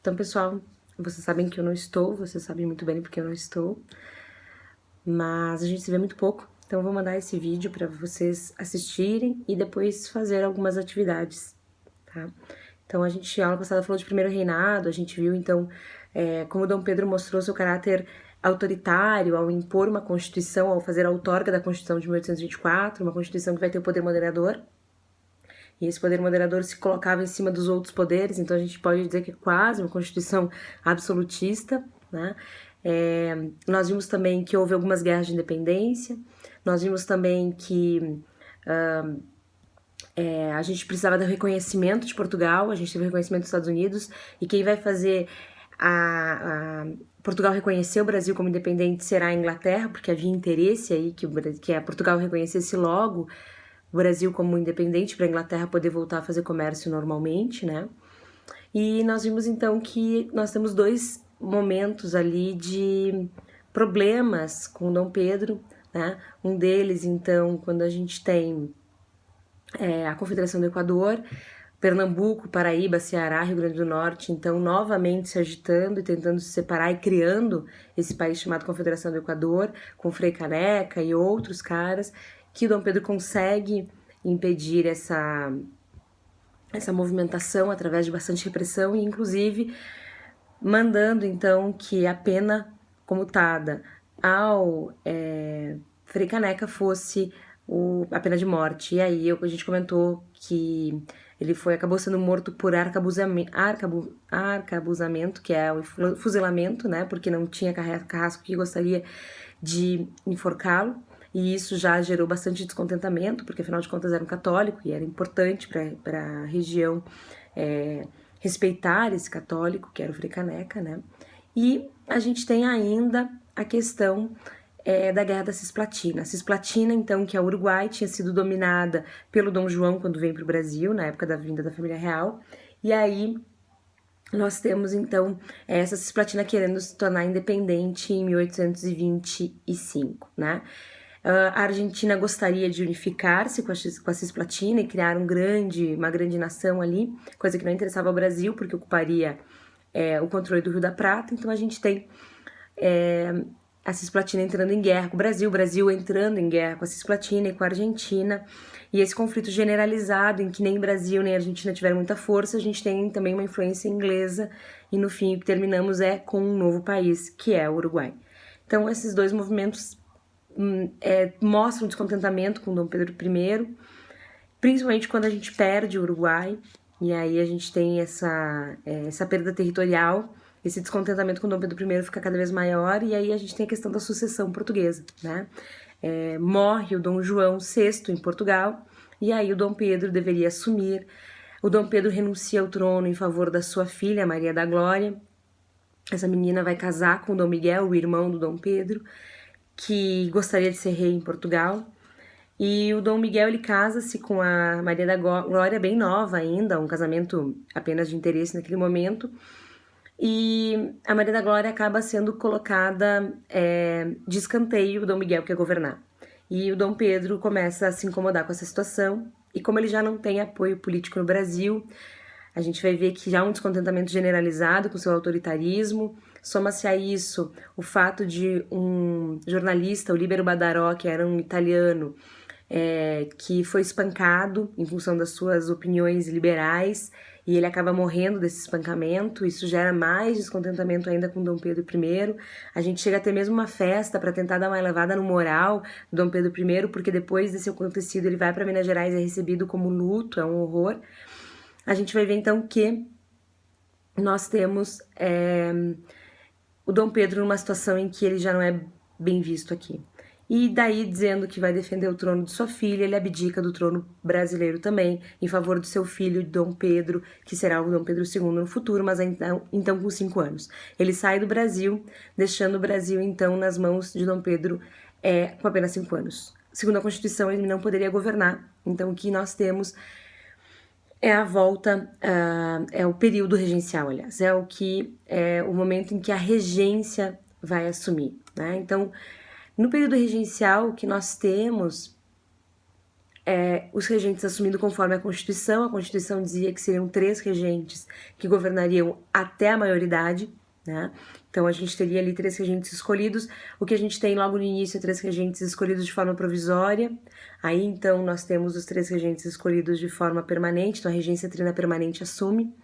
Então, pessoal, vocês sabem que eu não estou, vocês sabem muito bem porque eu não estou, mas a gente se vê muito pouco, então eu vou mandar esse vídeo para vocês assistirem e depois fazer algumas atividades, tá? Então, a gente, a aula passada falou de primeiro reinado, a gente viu, então, como Dom Pedro mostrou seu caráter autoritário ao impor uma constituição, ao fazer a outorga da Constituição de 1824, uma constituição que vai ter o poder moderador. E esse poder moderador se colocava em cima dos outros poderes, então a gente pode dizer que é quase uma constituição absolutista, né? Nós vimos também que houve algumas guerras de independência, nós vimos também que a gente precisava do reconhecimento de Portugal, a gente teve o reconhecimento dos Estados Unidos, e quem vai fazer Portugal reconhecer o Brasil como independente será a Inglaterra, porque havia interesse aí que Portugal reconhecesse logo o Brasil como independente para a Inglaterra poder voltar a fazer comércio normalmente, né? E nós vimos então que nós temos dois momentos ali de problemas com Dom Pedro, né? Um deles, então, quando a gente tem a Confederação do Equador, Pernambuco, Paraíba, Ceará, Rio Grande do Norte, então novamente se agitando e tentando se separar e criando esse país chamado Confederação do Equador, com Frei Caneca e outros caras, que Dom Pedro consegue impedir essa movimentação através de bastante repressão e inclusive mandando então que a pena comutada ao Frei Caneca fosse a pena de morte. E aí a gente comentou que ele acabou sendo morto por arcabusamento, que é o fuzilamento, né? Porque não tinha carrasco que gostaria de enforcá-lo. E isso já gerou bastante descontentamento, porque afinal de contas era um católico e era importante para a região respeitar esse católico, que era o Frei Caneca, né? E a gente tem ainda a questão da Guerra da Cisplatina. A Cisplatina, então, que é o Uruguai, tinha sido dominada pelo Dom João quando veio para o Brasil, na época da vinda da família real, e aí nós temos, então, essa Cisplatina querendo se tornar independente em 1825, né? A Argentina gostaria de unificar-se com a Cisplatina e criar uma grande nação ali, coisa que não interessava ao Brasil, porque ocuparia o controle do Rio da Prata. Então a gente tem a Cisplatina entrando em guerra com o Brasil entrando em guerra com a Cisplatina e com a Argentina, e esse conflito generalizado em que nem Brasil nem Argentina tiveram muita força, a gente tem também uma influência inglesa, e no fim o que terminamos com um novo país, que é o Uruguai. Então esses dois movimentos mostram descontentamento com Dom Pedro I, principalmente quando a gente perde o Uruguai, e aí a gente tem essa perda territorial, esse descontentamento com Dom Pedro I fica cada vez maior, e aí a gente tem a questão da sucessão portuguesa, né? Morre o Dom João VI em Portugal, e aí o Dom Pedro deveria assumir. O Dom Pedro renuncia ao trono em favor da sua filha, Maria da Glória. Essa menina vai casar com o Dom Miguel, o irmão do Dom Pedro, que gostaria de ser rei em Portugal. E o Dom Miguel, ele casa-se com a Maria da Glória bem nova ainda, um casamento apenas de interesse naquele momento. E a Maria da Glória acaba sendo colocada de escanteio, o Dom Miguel quer governar. E o Dom Pedro começa a se incomodar com essa situação, e como ele já não tem apoio político no Brasil, a gente vai ver que já há um descontentamento generalizado com seu autoritarismo. Soma-se a isso o fato de um jornalista, o Libero Badaró, que era um italiano, que foi espancado em função das suas opiniões liberais, e ele acaba morrendo desse espancamento. Isso gera mais descontentamento ainda com Dom Pedro I. A gente chega a ter mesmo uma festa para tentar dar uma elevada no moral do Dom Pedro I, porque depois desse acontecido ele vai para Minas Gerais e é recebido como luto, é um horror. A gente vai ver então que nós temos o Dom Pedro numa situação em que ele já não é bem visto aqui. E daí, dizendo que vai defender o trono de sua filha, ele abdica do trono brasileiro também, em favor do seu filho, Dom Pedro, que será o Dom Pedro II no futuro, mas então com 5 anos. Ele sai do Brasil, deixando o Brasil, então, nas mãos de Dom Pedro com apenas 5 anos. Segundo a Constituição, ele não poderia governar. Então, o que nós temos a volta, o período regencial, aliás, o momento em que a regência vai assumir, né? Então, no período regencial, o que nós temos os regentes assumindo conforme a Constituição dizia que seriam 3 regentes que governariam até a maioridade, né? Então a gente teria ali 3 regentes escolhidos. O que a gente tem logo no início é 3 regentes escolhidos de forma provisória. Aí então nós temos os 3 regentes escolhidos de forma permanente, então a regência trina permanente assume.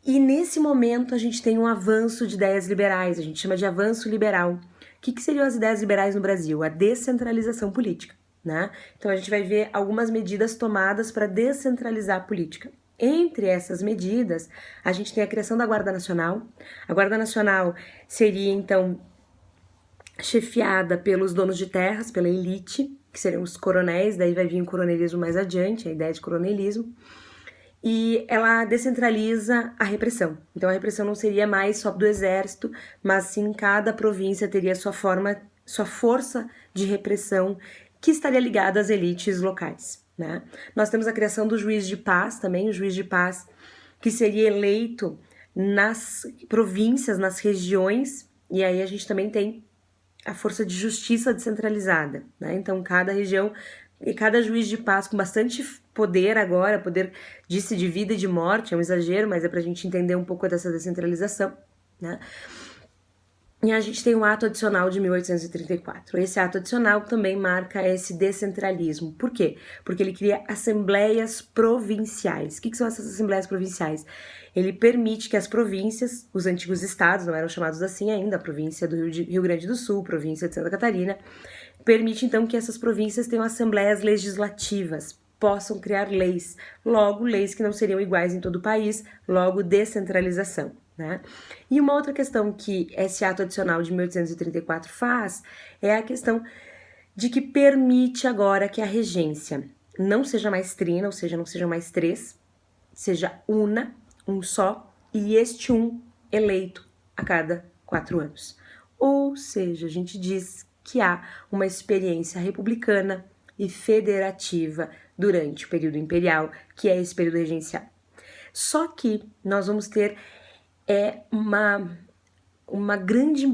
E nesse momento a gente tem um avanço de ideias liberais, a gente chama de avanço liberal. O que seriam as ideias liberais no Brasil? A descentralização política, né? Então a gente vai ver algumas medidas tomadas para descentralizar a política. Entre essas medidas, a gente tem a criação da Guarda Nacional. A Guarda Nacional seria, então, chefiada pelos donos de terras, pela elite, que seriam os coronéis, daí vai vir o coronelismo mais adiante, a ideia de coronelismo. E ela descentraliza a repressão. Então a repressão não seria mais só do exército, mas sim cada província teria sua força de repressão que estaria ligada às elites locais, né? Nós temos a criação do juiz de paz também, o juiz de paz que seria eleito nas províncias, nas regiões, e aí a gente também tem a força de justiça descentralizada, né? Então cada região e cada juiz de paz com bastante poder agora, poder disse de vida e de morte, é um exagero, mas é pra gente entender um pouco dessa descentralização, né? E a gente tem o ato adicional de 1834. Esse ato adicional também marca esse descentralismo. Por quê? Porque ele cria assembleias provinciais. O que são essas assembleias provinciais? Ele permite que as províncias, os antigos estados, não eram chamados assim ainda, a província do Rio Grande do Sul, província de Santa Catarina, permite então que essas províncias tenham assembleias legislativas, possam criar leis, logo leis que não seriam iguais em todo o país, logo descentralização, né? E uma outra questão que esse ato adicional de 1834 faz é a questão de que permite agora que a regência não seja mais trina, ou seja, não sejam mais 3, seja una, um só, e este eleito a cada 4 anos. Ou seja, a gente diz que há uma experiência republicana e federativa durante o período imperial, que é esse período regencial. Só que nós vamos ter uma grande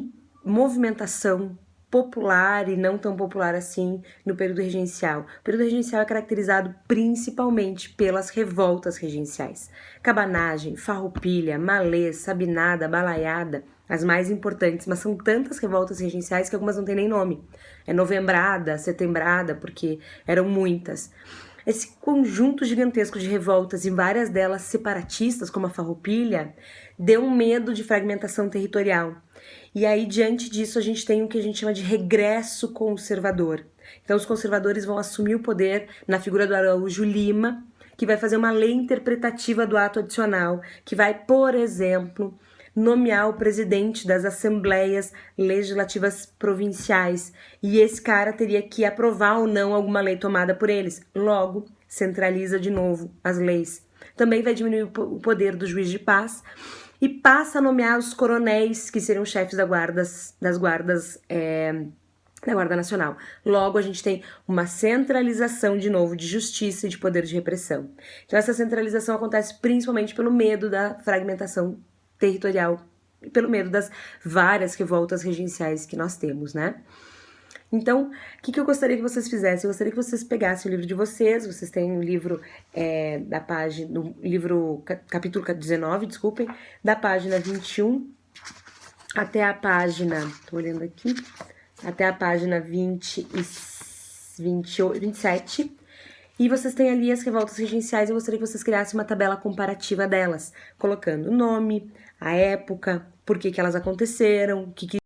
movimentação popular e não tão popular assim no período regencial. O período regencial é caracterizado principalmente pelas revoltas regenciais. Cabanagem, farroupilha, malês, sabinada, balaiada, as mais importantes, mas são tantas revoltas regenciais que algumas não têm nem nome. É novembrada, setembrada, porque eram muitas. Esse conjunto gigantesco de revoltas, e várias delas separatistas, como a farroupilha, deu um medo de fragmentação territorial. E aí, diante disso, a gente tem o que a gente chama de regresso conservador. Então, os conservadores vão assumir o poder na figura do Araújo Lima, que vai fazer uma lei interpretativa do ato adicional, que vai, por exemplo, nomear o presidente das assembleias legislativas provinciais, e esse cara teria que aprovar ou não alguma lei tomada por eles. Logo, centraliza de novo as leis. Também vai diminuir o poder do juiz de paz e passa a nomear os coronéis, que seriam chefes da Guarda Nacional. Logo, a gente tem uma centralização de novo de justiça e de poder de repressão. Então, essa centralização acontece principalmente pelo medo da fragmentação territorial e pelo medo das várias revoltas regenciais que nós temos, né? Então, o que eu gostaria que vocês fizessem? Eu gostaria que vocês pegassem o livro de vocês têm um livro da página, no livro, capítulo 19, desculpem, da página 21 até a página, tô olhando aqui, até a página 27, e vocês têm ali as revoltas regenciais. Eu gostaria que vocês criassem uma tabela comparativa delas, colocando o nome, a época, por que elas aconteceram, o que